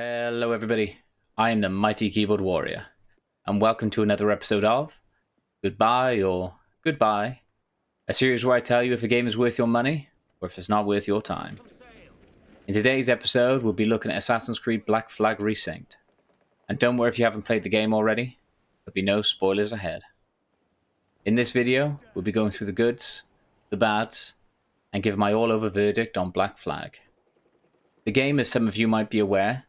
Hello everybody, I am the Mighty Keyboard Warrior, and welcome to another episode of Goodbye or Goodbye, a series where I tell you if a game is worth your money, or if it's not worth your time. In today's episode, we'll be looking at Assassin's Creed Black Flag Resynced. And don't worry if you haven't played the game already, there'll be no spoilers ahead. In this video, we'll be going through the goods, the bads, and give my all-over verdict on Black Flag. The game, as some of you might be aware,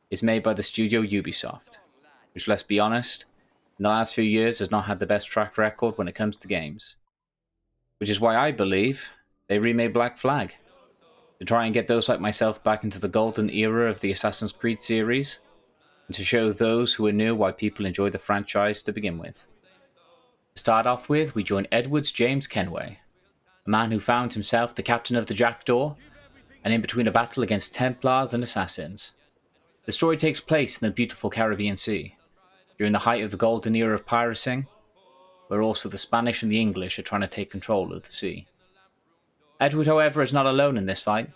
is made by the studio Ubisoft, which, let's be honest, in the last few years has not had the best track record when it comes to games. Which is why I believe they remade Black Flag, to try and get those like myself back into the golden era of the Assassin's Creed series, and to show those who are new why people enjoy the franchise to begin with. To start off with, we join Edward's James Kenway, a man who found himself the captain of the Jackdaw, and in between a battle against Templars and Assassins. The story takes place in the beautiful Caribbean Sea, during the height of the golden era of piracy, where also the Spanish and the English are trying to take control of the sea. Edward, however, is not alone in this fight,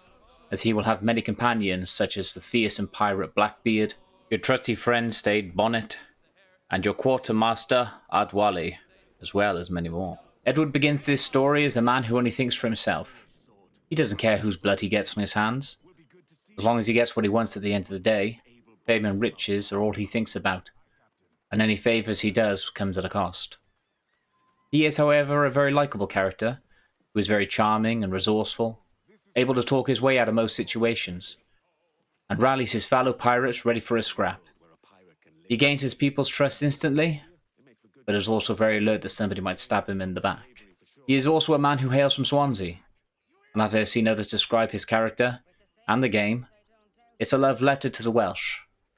as he will have many companions such as the fearsome pirate Blackbeard, your trusty friend Stade Bonnet, and your quartermaster Adwali, as well as many more. Edward begins this story as a man who only thinks for himself. He doesn't care whose blood he gets on his hands. As long as he gets what he wants at the end of the day, fame and riches are all he thinks about, and any favours he does comes at a cost. He is, however, a very likeable character, who is very charming and resourceful, able to talk his way out of most situations, and rallies his fellow pirates ready for a scrap. He gains his people's trust instantly, but is also very alert that somebody might stab him in the back. He is also a man who hails from Swansea, and as I have seen others describe his character, and the game, it's a love letter to the Welsh,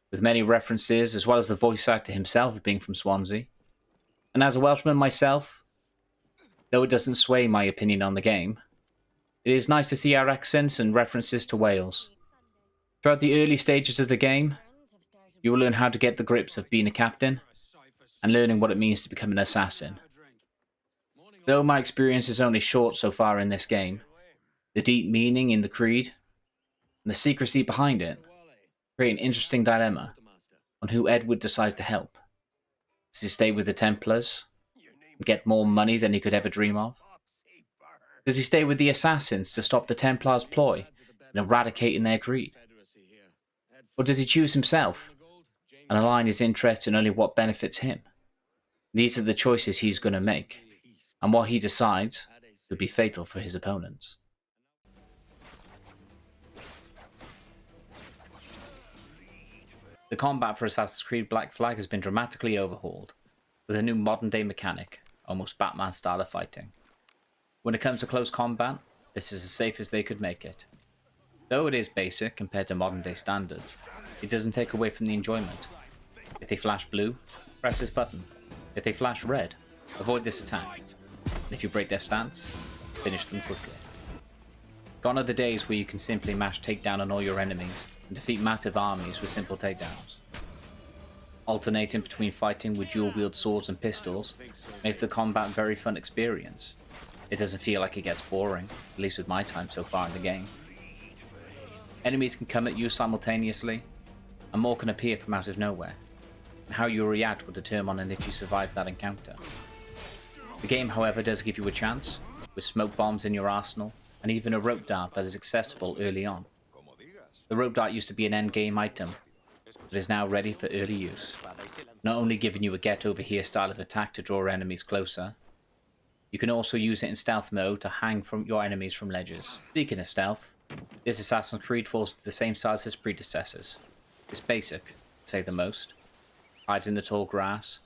with many references as well as the voice actor himself being from Swansea. And as a Welshman myself, though it doesn't sway my opinion on the game, it is nice to see our accents and references to Wales. Throughout the early stages of the game, you will learn how to get the grips of being a captain, and learning what it means to become an assassin. Though my experience is only short so far in this game, the deep meaning in the creed, and the secrecy behind it, create an interesting dilemma on who Edward decides to help. Does he stay with the Templars and get more money than he could ever dream of? Does he stay with the Assassins to stop the Templars' ploy and eradicating their greed? Or does he choose himself and align his interest in only what benefits him? These are the choices he's going to make, and what he decides could be fatal for his opponents. The combat for Assassin's Creed Black Flag has been dramatically overhauled, with a new modern-day mechanic, almost Batman style of fighting. When it comes to close combat, this is as safe as they could make it. Though it is basic compared to modern-day standards, it doesn't take away from the enjoyment. If they flash blue, press this button. If they flash red, avoid this attack. And if you break their stance, finish them quickly. Gone are the days where you can simply mash takedown on all your enemies and defeat massive armies with simple takedowns. Alternating between fighting with dual-wield swords and pistols makes the combat a very fun experience. It doesn't feel like it gets boring, at least with my time so far in the game. Enemies can come at you simultaneously, and more can appear from out of nowhere, and how you react will determine on if you survive that encounter. The game, however, does give you a chance, with smoke bombs in your arsenal, and even a rope dart that is accessible early on. The rope dart used to be an endgame item, but is now ready for early use, not only giving you a get-over-here style of attack to draw enemies closer, you can also use it in stealth mode to hang from your enemies from ledges. Speaking of stealth, this Assassin's Creed falls to the same size as predecessors. It's basic, to say the most. Hide in the tall grass,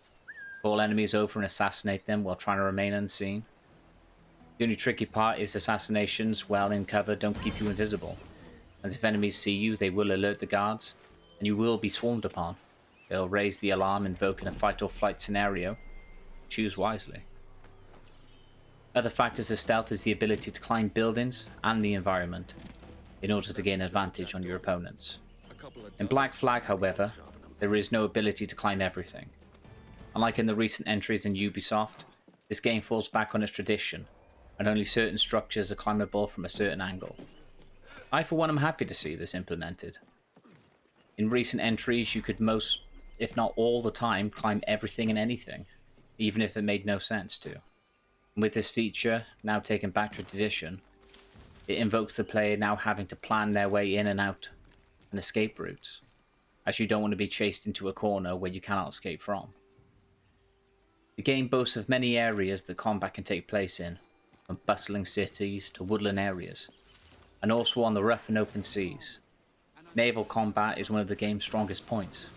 call enemies over and assassinate them while trying to remain unseen. The only tricky part is assassinations while in cover don't keep you invisible, as if enemies see you they will alert the guards, and you will be swarmed upon. They'll raise the alarm invoking a fight or flight scenario. Choose wisely. Other factors of stealth is the ability to climb buildings and the environment, in order to gain advantage on your opponents. In Black Flag, however, there is no ability to climb everything. Unlike in the recent entries in Ubisoft, this game falls back on its tradition, and only certain structures are climbable from a certain angle. I for one am happy to see this implemented. In recent entries, you could most, if not all the time, climb everything and anything, even if it made no sense to. And with this feature, now taken back to tradition, it invokes the player now having to plan their way in and out and escape routes, as you don't want to be chased into a corner where you cannot escape from. The game boasts of many areas that combat can take place in, from bustling cities to woodland areas, and also on the rough and open seas. Naval combat is one of the game's strongest points.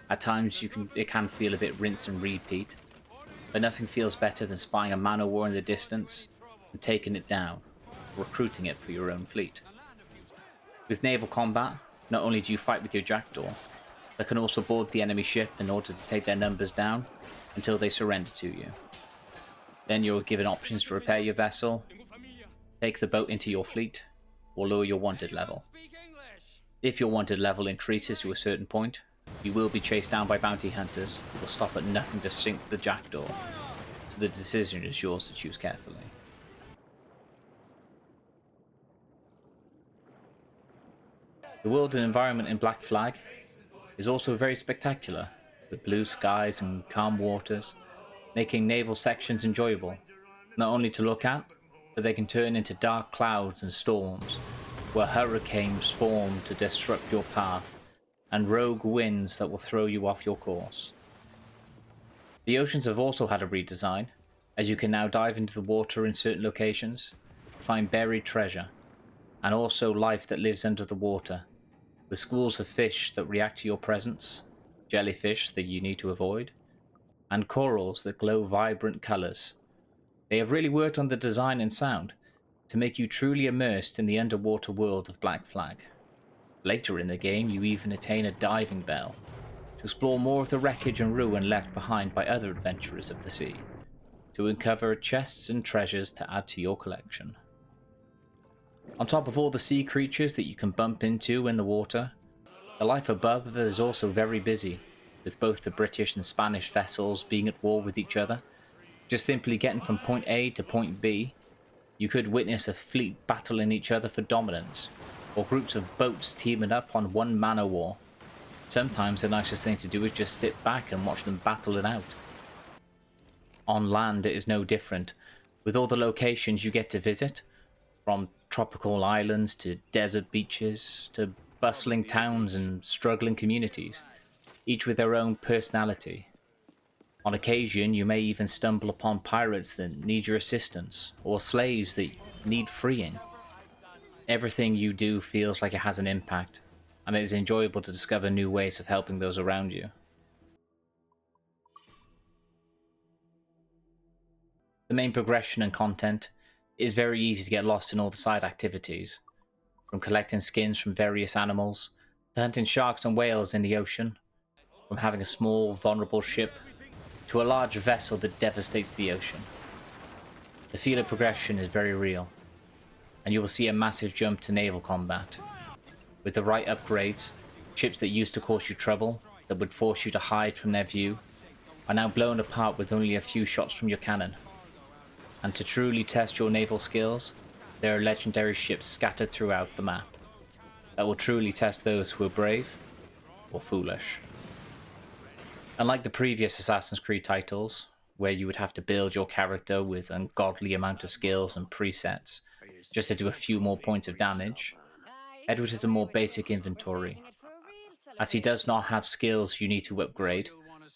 At times it can feel a bit rinse and repeat, but nothing feels better than spying a man o' war in the distance and taking it down, recruiting it for your own fleet. With naval combat, not only do you fight with your jackdaw, but can also board the enemy ship in order to take their numbers down until they surrender to you. Then you're given options to repair your vessel, take the boat into your fleet, or lower your wanted level. If your wanted level increases to a certain point, you will be chased down by bounty hunters who will stop at nothing to sink the jackdaw, so the decision is yours to choose carefully. The world and environment in Black Flag is also very spectacular, with blue skies and calm waters, making naval sections enjoyable, not only to look at, but they can turn into dark clouds and storms, where hurricanes form to disrupt your path, and rogue winds that will throw you off your course. The oceans have also had a redesign, as you can now dive into the water in certain locations, find buried treasure, and also life that lives under the water, with schools of fish that react to your presence, jellyfish that you need to avoid, and corals that glow vibrant colours. They have really worked on the design and sound to make you truly immersed in the underwater world of Black Flag. Later in the game, you even attain a diving bell to explore more of the wreckage and ruin left behind by other adventurers of the sea, to uncover chests and treasures to add to your collection. On top of all the sea creatures that you can bump into in the water, the life above is also very busy, with both the British and Spanish vessels being at war with each other. Just simply getting from point A to point B, you could witness a fleet battling each other for dominance, or groups of boats teaming up on one man o' war. Sometimes the nicest thing to do is just sit back and watch them battle it out. On land it is no different, with all the locations you get to visit, from tropical islands to desert beaches to bustling towns and struggling communities, each with their own personality. On occasion, you may even stumble upon pirates that need your assistance, or slaves that need freeing. Everything you do feels like it has an impact, and it is enjoyable to discover new ways of helping those around you. The main progression and content is very easy to get lost in all the side activities, from collecting skins from various animals, to hunting sharks and whales in the ocean, from having a small, vulnerable ship, to a large vessel that devastates the ocean. The feel of progression is very real, and you will see a massive jump to naval combat. With the right upgrades, ships that used to cause you trouble, that would force you to hide from their view, are now blown apart with only a few shots from your cannon. And to truly test your naval skills, there are legendary ships scattered throughout the map that will truly test those who are brave or foolish. Unlike the previous Assassin's Creed titles, where you would have to build your character with an ungodly amount of skills and presets just to do a few more points of damage, Edward has a more basic inventory, as he does not have skills you need to upgrade,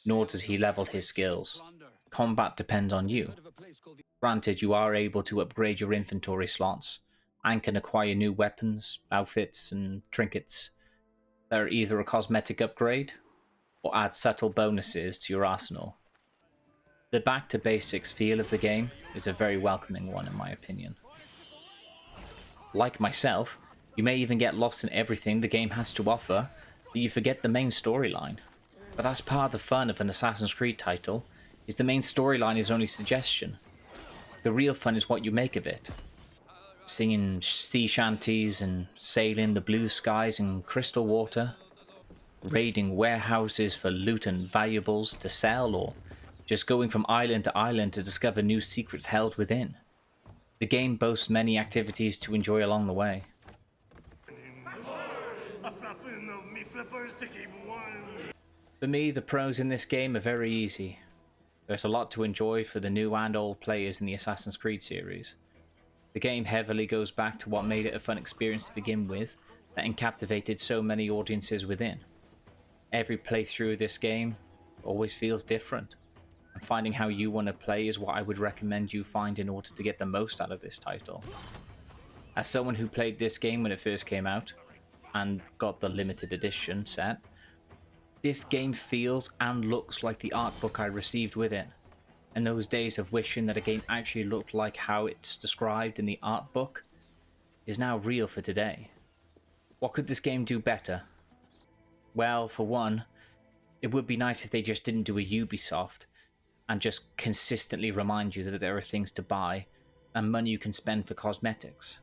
nor does he level his skills. Combat depends on you. Granted, you are able to upgrade your inventory slots, and can acquire new weapons, outfits, and trinkets that are either a cosmetic upgrade, or add subtle bonuses to your arsenal. The back to basics feel of the game is a very welcoming one in my opinion. Like myself, you may even get lost in everything the game has to offer, that you forget the main storyline. But that's part of the fun of an Assassin's Creed title, is the main storyline is only suggestion. The real fun is what you make of it. Singing sea shanties and sailing the blue skies and crystal water, raiding warehouses for loot and valuables to sell, or just going from island to island to discover new secrets held within. The game boasts many activities to enjoy along the way. For me, the pros in this game are very easy. There's a lot to enjoy for the new and old players in the Assassin's Creed series. The game heavily goes back to what made it a fun experience to begin with, that captivated so many audiences within. Every playthrough of this game always feels different, and finding how you want to play is what I would recommend you find in order to get the most out of this title. As someone who played this game when it first came out, and got the limited edition set, this game feels and looks like the art book I received with it, and those days of wishing that a game actually looked like how it's described in the art book is now real for today. What could this game do better? Well, for one, it would be nice if they just didn't do a Ubisoft and just consistently remind you that there are things to buy and money you can spend for cosmetics.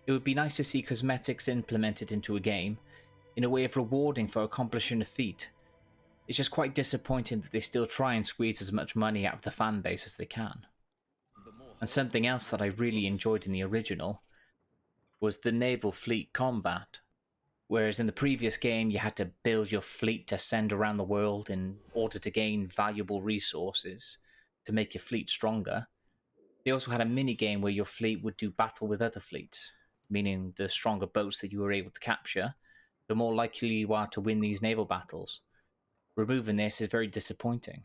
It would be nice to see cosmetics implemented into a game in a way of rewarding for accomplishing a feat. It's just quite disappointing that they still try and squeeze as much money out of the fan base as they can. And something else that I really enjoyed in the original was the naval fleet combat. Whereas in the previous game you had to build your fleet to send around the world in order to gain valuable resources to make your fleet stronger, they also had a mini-game where your fleet would do battle with other fleets, meaning the stronger boats that you were able to capture, the more likely you are to win these naval battles. Removing this is very disappointing,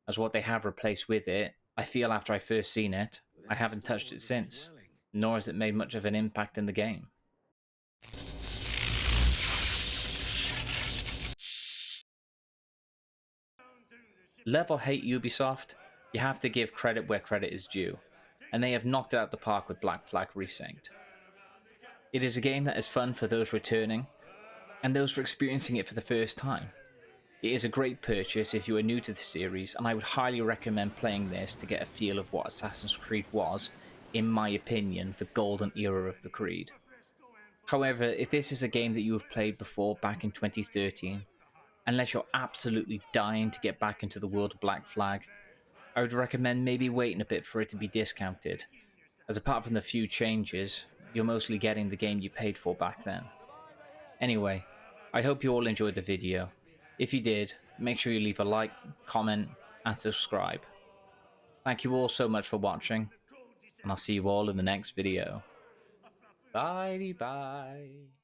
as what they have replaced with it, I feel after I first seen it, I haven't touched it since, nor has it made much of an impact in the game. Love or hate Ubisoft, you have to give credit where credit is due, and they have knocked it out the park with Black Flag Resynced. It is a game that is fun for those returning, and those for experiencing it for the first time. It is a great purchase if you are new to the series, and I would highly recommend playing this to get a feel of what Assassin's Creed was, in my opinion, the golden era of the Creed. However, if this is a game that you have played before back in 2013, unless you're absolutely dying to get back into the world of Black Flag, I would recommend maybe waiting a bit for it to be discounted, as apart from the few changes, you're mostly getting the game you paid for back then. Anyway, I hope you all enjoyed the video. If you did, make sure you leave a like, comment, and subscribe. Thank you all so much for watching, and I'll see you all in the next video. Bye bye.